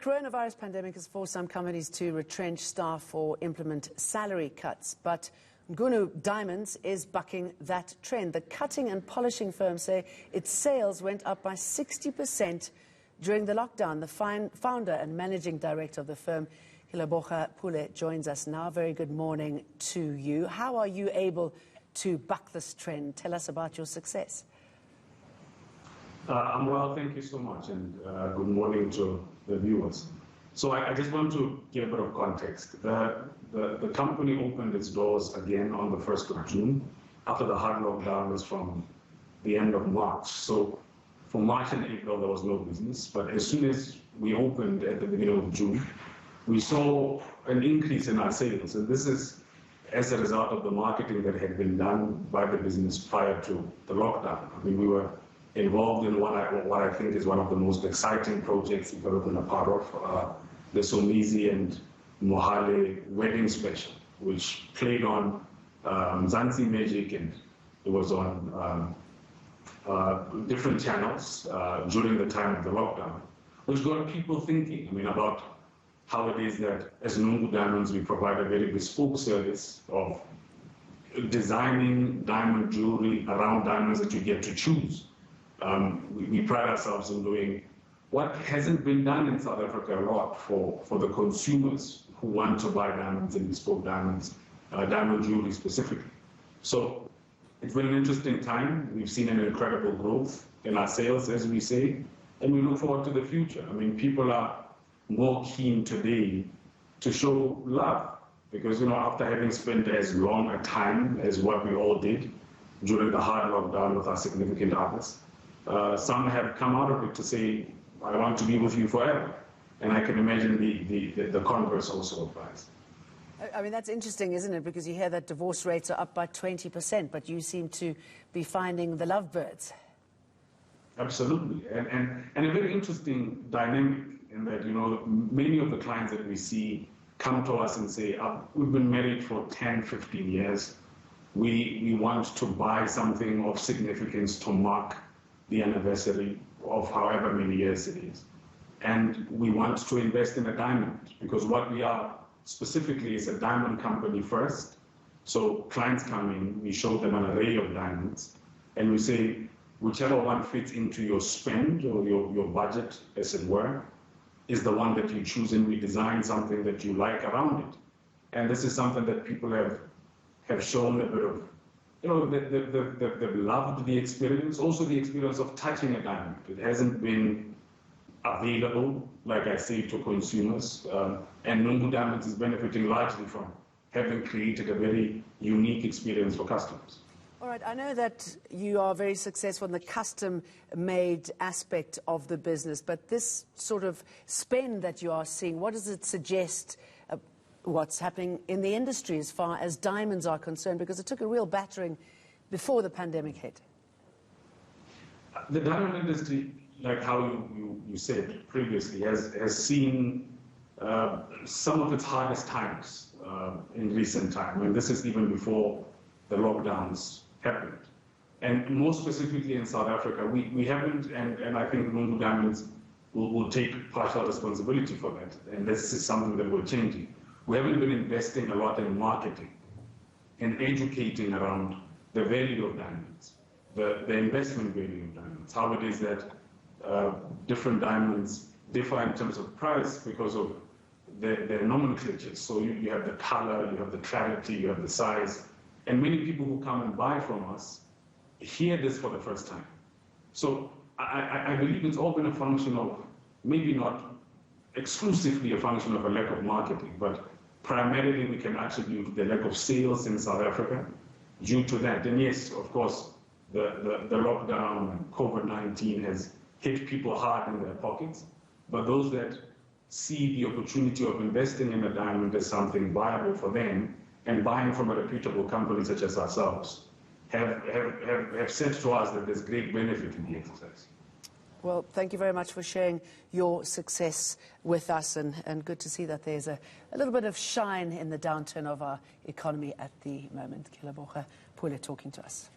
coronavirus pandemic has forced some companies to retrench staff or implement salary cuts, but Nungu Diamonds is bucking that trend. The cutting and polishing firm say its sales went up by 60% during the lockdown. The founder and managing director of the firm, Kealeboga Pule, joins us now. Very good morning to you. How are you able to buck this trend? Tell us about your success. I'm well, thank you so much, and good morning to the viewers. So I just want to give a bit of context. The company opened its doors again on the 1st of June after the hard lockdown was from the end of March. So for March and April, there was no business. But as soon as we opened at the beginning of June, we saw an increase in our sales. And this is as a result of the marketing that had been done by the business prior to the lockdown. I mean, we were involved in what I think is one of the most exciting projects we've ever been a part of, the Somizi and Mohale wedding special, which played on Mzansi Magic, and it was on different channels during the time of the lockdown, which got people thinking, I mean, about how it is that as Nungu Diamonds we provide a very bespoke service of designing diamond jewelry around diamonds that you get to choose. We pride ourselves in doing what hasn't been done in South Africa a lot for the consumers who want to buy diamonds and bespoke diamonds, diamond jewelry specifically. So it's been an interesting time. We've seen an incredible growth in our sales, as we say, and we look forward to the future. I mean, people are more keen today to show love because, you know, after having spent as long a time as what we all did during the hard lockdown with our significant others, some have come out of it to say, I want to be with you forever. And I can imagine the converse also applies. I mean, that's interesting, isn't it? Because you hear that divorce rates are up by 20%, but you seem to be finding the lovebirds. Absolutely. And a very interesting dynamic in that, you know, many of the clients that we see come to us and say, we've been married for 10, 15 years. We want to buy something of significance to mark the anniversary of however many years it is. And we want to invest in a diamond because what we are specifically is a diamond company first. So clients come in, we show them an array of diamonds, and we say, whichever one fits into your spend or your budget, as it were, is the one that you choose, and we design something that you like around it. And this is something that people have shown a bit of, you know, they've loved the experience, also the experience of touching a diamond. It hasn't been available, like I say, to consumers, and Nungu Diamonds is benefiting largely from having created a very unique experience for customers. All right, I know that you are very successful in the custom-made aspect of the business, but this sort of spend that you are seeing, what does it suggest what's happening in the industry as far as diamonds are concerned? Because it took a real battering before the pandemic hit. The diamond industry, like how you said previously, has seen some of its hardest times in recent time. I mean, this is even before the lockdowns happened. And more specifically in South Africa, we haven't, and I think Nungu Diamonds will take partial responsibility for that. And this is something that we're changing. We haven't been investing a lot in marketing and educating around the value of diamonds, the investment value of diamonds, how it is that different diamonds differ in terms of price because of their nomenclature. So you have the color, you have the clarity, you have the size. And many people who come and buy from us hear this for the first time. So I believe it's all been a function of, maybe not exclusively a function of a lack of marketing, but primarily we can attribute the lack of sales in South Africa due to that. And yes, of course, the lockdown and COVID-19 has hit people hard in their pockets, but those that see the opportunity of investing in a diamond as something viable for them and buying from a reputable company such as ourselves have said to us that there's great benefit in the exercise. Well, thank you very much for sharing your success with us, and good to see that there's a little bit of shine in the downturn of our economy at the moment. Kealeboga Pule talking to us.